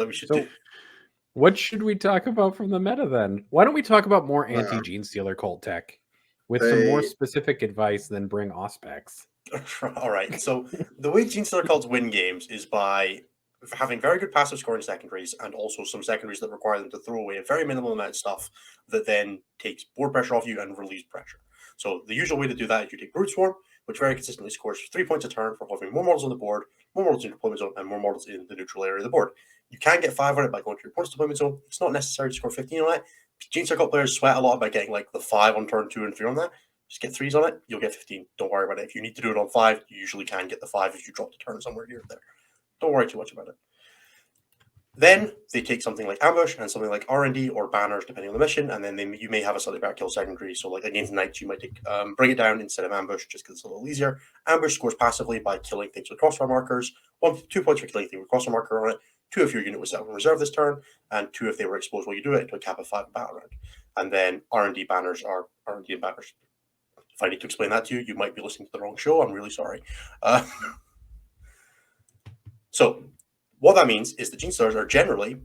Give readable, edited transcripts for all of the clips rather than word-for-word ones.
that we should do. What should we talk about from the meta then? Why don't we talk about more anti-Genestealer cult tech with some more specific advice than bring Auspex? All right. So the way Genestealer Cults win games is by having very good passive scoring secondaries and also some secondaries that require them to throw away a very minimal amount of stuff that then takes board pressure off you and relieves pressure. So the usual way to do that is you take Brute Swarm, which very consistently scores 3 points a turn for having more models on the board, more models in your deployment zone, and more models in the neutral area of the board. You can get 5 on it by going to your opponent's deployment zone. It's not necessary to score 15 on it. Genestealer Cult players sweat a lot by getting like the 5 on turn 2 and 3 on that. Just get 3s on it, you'll get 15. Don't worry about it. If you need to do it on 5, you usually can get the 5 if you drop the turn somewhere here or there. Don't worry too much about it. Then they take something like Ambush and something like R&D or Banners, depending on the mission, and then you may have a slightly better kill secondary. So like against Knights, you might take Bring It Down instead of Ambush, just because it's a little easier. Ambush scores passively by killing things with crossfire markers. 2 points for killing things with crossfire marker on it. 2 if your unit was set up in reserve this turn, and 2 if they were exposed while you do it into a cap of 5 in battle round. And then R&D Banners are R&D and Banners. If I need to explain that to you, you might be listening to the wrong show. I'm really sorry. So what that means is the Genestealers are generally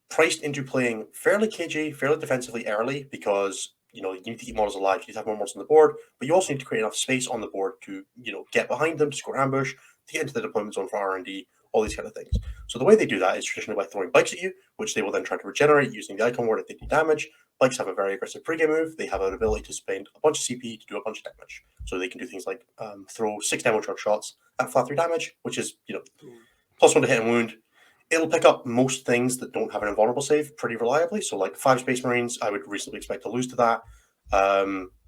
priced into playing fairly cagey, fairly defensively early because you need to keep models alive. You need to have more models on the board, but you also need to create enough space on the board to get behind them, to score ambush, to get into the deployment zone for R&D, all these kind of things. So the way they do that is traditionally by throwing bikes at you, which they will then try to regenerate using the icon word if they do damage. Bikes have a very aggressive pregame move. They have an ability to spend a bunch of CP to do a bunch of damage. So they can do things like throw 6 demo truck shots at flat 3 damage, which is +1 to hit and wound. It'll pick up most things that don't have an invulnerable save pretty reliably. So like 5 Space Marines, I would reasonably expect to lose to that.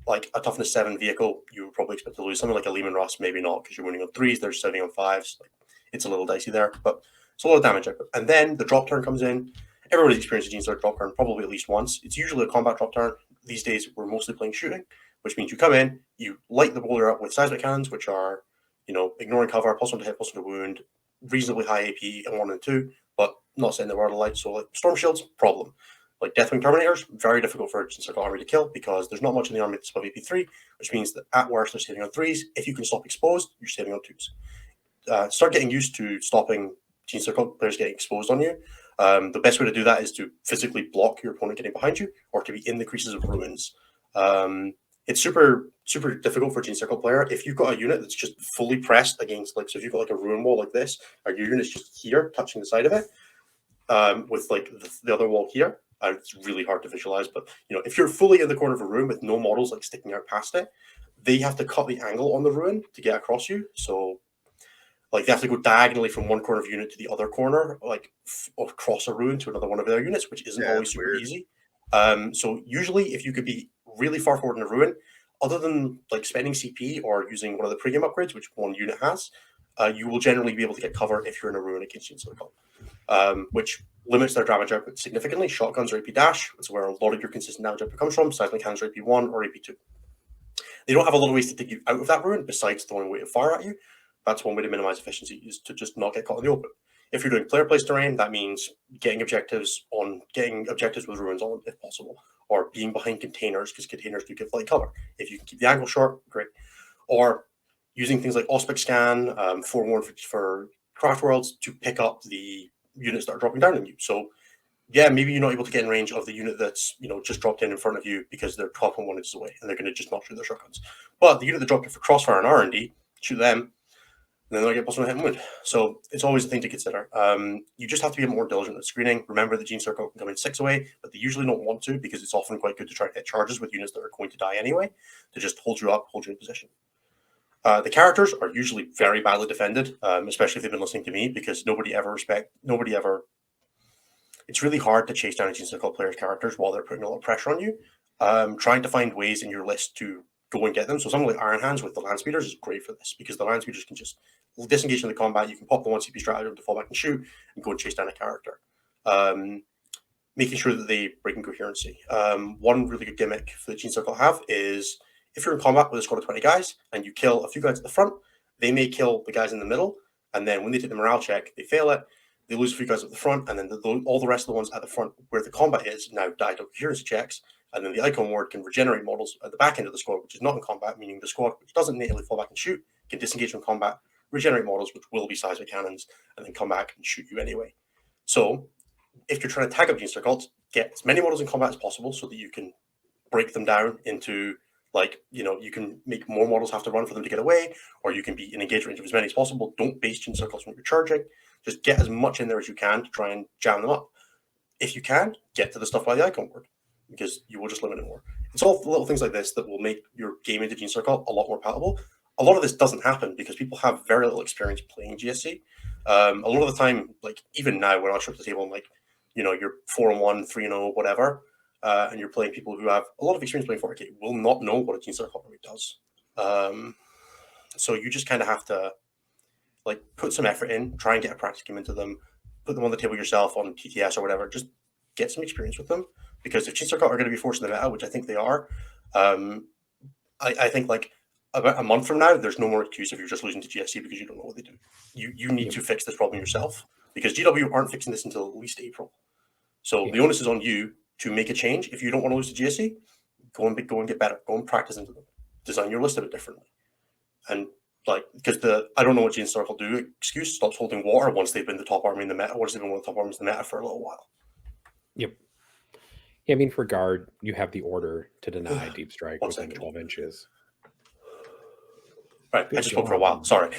Like a toughness 7 vehicle, you would probably expect to lose. Something like a Lehman Russ, maybe not, because you're winning on 3s, they're setting on 5s. Like, it's a little dicey there, but it's a lot of damage output. And then the drop turn comes in. Everybody's experienced a Genestealer drop turn probably at least once. It's usually a combat drop turn. These days, we're mostly playing shooting, which means you come in, you light the boulder up with seismic cannons, which are, ignoring cover, +1 to hit, +1 to wound, reasonably high AP in 1 and 2, but not setting the world alight. So, like, Storm Shields, problem. Like Deathwing Terminators, very difficult for a Genestealer army to kill because there's not much in the army that's above AP3, which means that at worst they're saving on 3s. If you can stop exposed, you're saving on 2s. Start getting used to stopping Genestealer players getting exposed on you. The best way to do that is to physically block your opponent getting behind you or to be in the creases of ruins. It's super, super difficult for a Genestealer player. If you've got a unit that's just fully pressed against, so if you've got like a ruin wall like this, or your unit's just here touching the side of it, with like the other wall here, it's really hard to visualize. But if you're fully in the corner of a room with no models like sticking out past it, they have to cut the angle on the ruin to get across you. So like they have to go diagonally from one corner of unit to the other corner, like across a ruin to another one of their units, which isn't always super easy. So usually if you could be really far forward in a ruin, other than like spending CP or using one of the pregame upgrades, which one unit has, you will generally be able to get cover if you're in a ruin against Genestealer Cult, which limits their damage output significantly. Shotguns or AP dash, that's where a lot of your consistent damage output comes from. Seismic cannons are AP1 or AP2. They don't have a lot of ways to take you out of that ruin besides throwing weight of fire at you. That's one way to minimize efficiency, is to just not get caught in the open. If you're doing player place terrain, that means getting objectives with ruins on if possible, or being behind containers, because containers do give light cover. If you can keep the angle short, great. Or using things like Auspex Scan, Forewarn for Craft Worlds to pick up the units that are dropping down on you. So yeah, maybe you're not able to get in range of the unit that's just dropped in front of you because they're 12.1 inches away and they're going to just not shoot their shotguns. But the unit that dropped in for crossfire and R&D, shoot them, and then they'll get +1 hit and wound. So it's always a thing to consider. You just have to be more diligent at screening. Remember that Genestealer can come in 6 away, but they usually don't want to because it's often quite good to try to hit charges with units that are going to die anyway, to just hold you up, hold you in position. The characters are usually very badly defended, especially if they've been listening to me, because it's really hard to chase down a Genestealer player's characters while they're putting a lot of pressure on you. Trying to find ways in your list to go and get them. So something like Iron Hands with the Land Speeders is great for this, because the Land Speeders can just disengage in the combat. You can pop the 1 CP stratagem to fall back and shoot and go and chase down a character. Making sure that they break in coherency. One really good gimmick for the Genestealer have is if you're in combat with a squad of 20 guys and you kill a few guys at the front, they may kill the guys in the middle, and then when they take the morale check, they fail it. They lose a few guys at the front, and then all the rest of the ones at the front where the combat is now die to coherency checks, and then the icon ward can regenerate models at the back end of the squad, which is not in combat, meaning the squad which doesn't natively fall back and shoot can disengage from combat, regenerate models, which will be seismic cannons, and then come back and shoot you anyway. So if you're trying to tag up Genestealer Cults, get as many models in combat as possible so that you can break them down into, like, you can make more models have to run for them to get away, or you can be in engagement range of as many as possible. Don't base Genestealer Cults when you're charging. Just get as much in there as you can to try and jam them up. If you can, get to the stuff by the icon board, because you will just limit it more. It's all little things like this that will make your game into Genestealer Cult a lot more palatable. A lot of this doesn't happen because people have very little experience playing GSC. A lot of the time, like even now when I show up to the table and like, you're 4-1, 3-0, whatever, and you're playing people who have a lot of experience playing 40k will not know what a Genestealer Cult really does. So you just kind of have to like put some effort in, try and get a practice game into them, put them on the table yourself on TTS or whatever. Just get some experience with them, because if Genestealer Cult are going to be forcing the meta, which I think they are, I think like about a month from now, there's no more excuse if you're just losing to GSC because you don't know what they do. You need to fix this problem yourself, because GW aren't fixing this until at least April. So the onus is on you to make a change. If you don't want to lose to GSC, go and get better. Go and practice into them. Design your list a bit differently. And like, because I don't know what Genestealer will do excuse stops holding water once they've been the top army in the meta, once they've been one of the top armies in the meta for a little while. Yep. Yeah, I mean, for guard, you have the order to deny deep strike within 12 inches. Right, I just spoke for a while. Sorry.